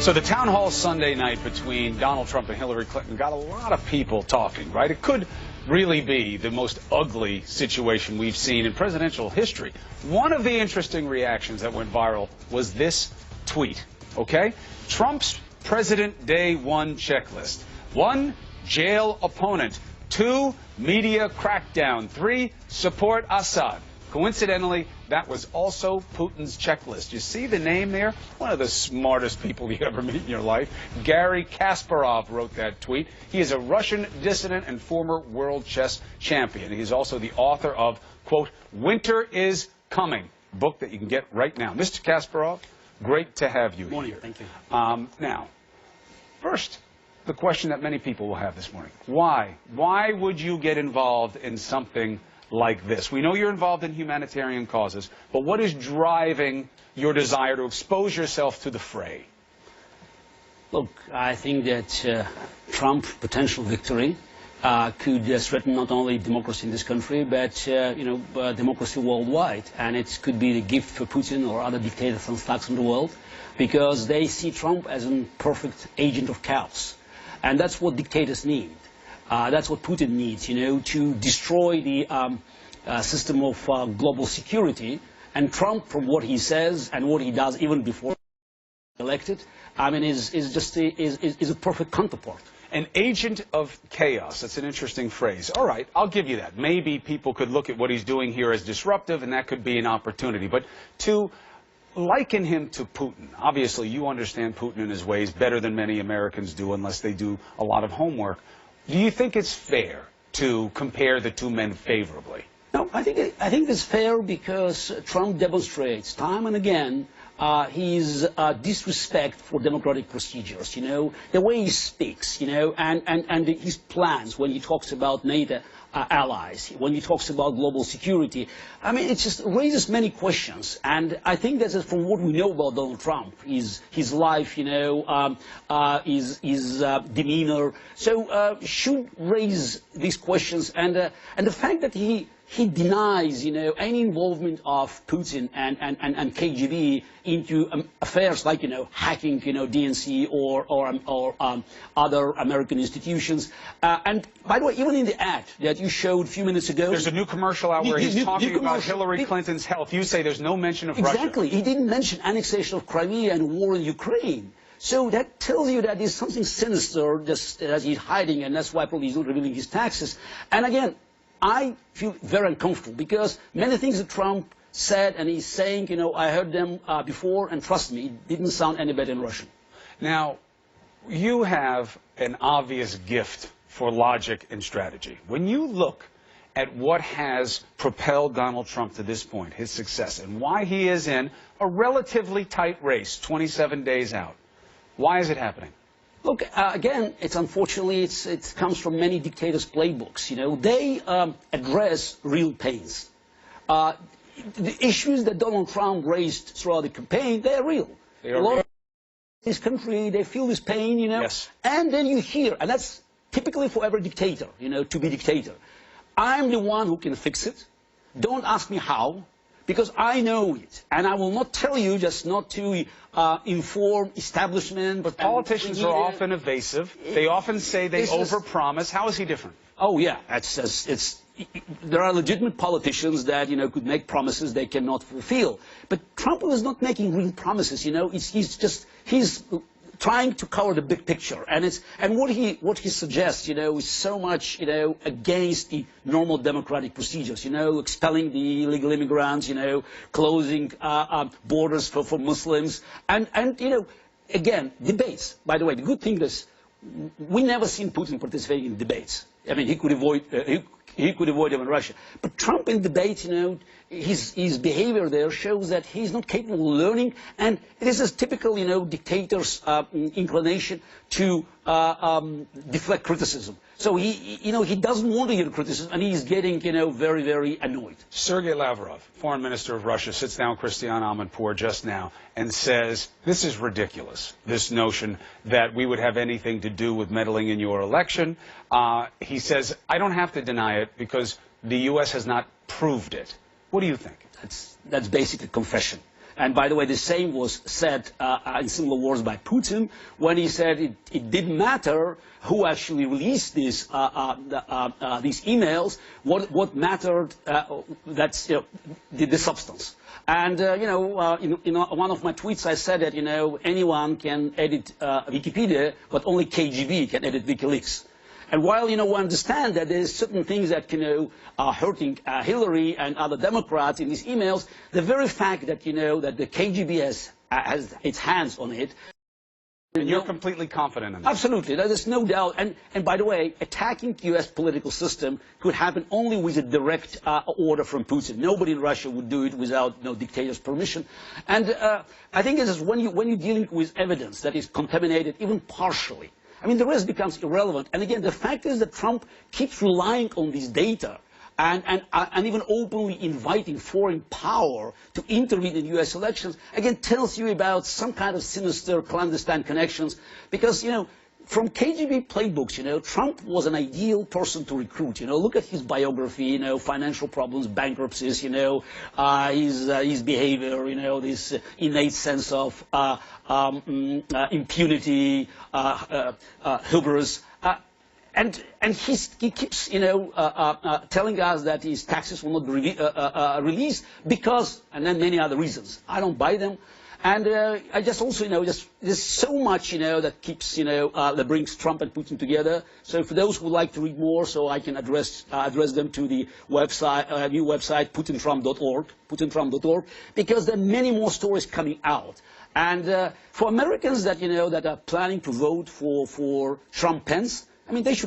So the town hall Sunday night between Donald Trump and Hillary Clinton got a lot of people talking, right? It could really be the most ugly situation we've seen in presidential history. One of the interesting reactions that went viral was this tweet, okay? Trump's President Day 1 checklist. 1, jail opponent. 2, media crackdown. 3, support Assad. Coincidentally, that was also Putin's checklist. You see the name there? One of the smartest people you ever meet in your life. Garry Kasparov wrote that tweet. He is a Russian dissident and former world chess champion. He is also the author of, quote, Winter is Coming, a book that you can get right now. Mr. Kasparov, great to have you Morning. here. Thank you. Now, first, the question that many people will have this morning. Why? Why would you get involved in something like this? We know you're involved in humanitarian causes, but what is driving your desire to expose yourself to the fray? Look, I think that Trump's potential victory could threaten not only democracy in this country, but democracy worldwide. And it could be the gift for Putin or other dictators and thugs in the world, because they see Trump as a perfect agent of chaos. And that's what dictators need. That's what Putin needs, to destroy the system of global security. And Trump, from what he says and what he does even before elected, I mean, is a perfect counterpart. An agent of chaos. That's an interesting phrase. All right, I'll give you that. Maybe people could look at what he's doing here as disruptive, and that could be an opportunity. But to liken him to Putin, obviously you understand Putin and his ways better than many Americans do, unless they do a lot of homework. Do you think it's fair to compare the two men favorably? No, I think it's fair because Trump demonstrates time and again his disrespect for democratic procedures, the way he speaks, and his plans when he talks about NATO allies, when he talks about global security. I mean, it just raises many questions. And I think that from what we know about Donald Trump, his life, his demeanor, so should raise these questions. And the fact that he denies, any involvement of Putin and KGB into affairs like, hacking, DNC or other American institutions. And by the way, even in the ad that you showed a few minutes ago, there's a new commercial out where he's talking about Hillary Clinton's health. You say there's no mention of Russia. Exactly. He didn't mention annexation of Crimea and war in Ukraine. So that tells you that there's something sinister just as he's hiding, and that's why probably he's not revealing his taxes. And again, I feel very uncomfortable because many things that Trump said and he's saying, I heard them before, and trust me, it didn't sound any better in Russian. Now, you have an obvious gift for logic and strategy. When you look at what has propelled Donald Trump to this point, his success, and why he is in a relatively tight race, 27 days out, why is it happening? Look, again, unfortunately, it comes from many dictators' playbooks. They address real pains. The issues that Donald Trump raised throughout the campaign, they're real. They are a lot real. of this country, they feel this pain, Yes. And then you hear, and that's typically for every dictator, to be dictator. I'm the one who can fix it. Don't ask me how, because I know it. And I will not tell you just not to inform establishment. But politicians are often evasive. They often say they overpromise. How is he different? Oh, yeah. There are legitimate politicians that, could make promises they cannot fulfill. But Trump is not making real promises, he's trying to cover the big picture. And what he suggests, is so much, against the normal democratic procedures, expelling the illegal immigrants, closing borders for Muslims. And again, debates. By the way, the good thing is we never seen Putin participating in debates. I mean, he could avoid them in Russia. But Trump in debates, his behavior there shows that he's not capable of learning, and it is a typical, dictator's inclination to deflect criticism. So he doesn't want to hear criticism, and he's getting, very, very annoyed. Sergei Lavrov, foreign minister of Russia, sits down with Christiane Amanpour just now and says, this is ridiculous, this notion that we would have anything to do with meddling in your election. He says, I don't have to deny it because the U.S. has not proved it. What do you think? That's basically confession. And by the way, the same was said in similar words by Putin when he said it didn't matter who actually released these emails. What mattered, that's the substance. And in one of my tweets I said that anyone can edit Wikipedia, but only KGB can edit WikiLeaks. And while, we understand that there's certain things that, are hurting Hillary and other Democrats in these emails, the very fact that, that the KGB has its hands on it. And you're completely confident in that? Absolutely. There's no doubt. And by the way, attacking the U.S. political system could happen only with a direct order from Putin. Nobody in Russia would do it without dictator's permission. And I think it is when you're dealing with evidence that is contaminated, even partially, I mean, the rest becomes irrelevant. And again, the fact is that Trump keeps relying on these data and even openly inviting foreign power to intervene in U.S. elections, again, tells you about some kind of sinister clandestine connections. Because, from KGB playbooks, Trump was an ideal person to recruit. Look at his biography, financial problems, bankruptcies, his behavior, this innate sense of impunity, hubris. And he keeps, telling us that his taxes will not be released because, and then many other reasons. I don't buy them. And I just also, there's so much, that keeps, that brings Trump and Putin together. So for those who would like to read more, so I can address them to the website, new website, PutinTrump.org, PutinTrump.org, because there are many more stories coming out. And for Americans that, that are planning to vote for Trump-Pence, I mean, they should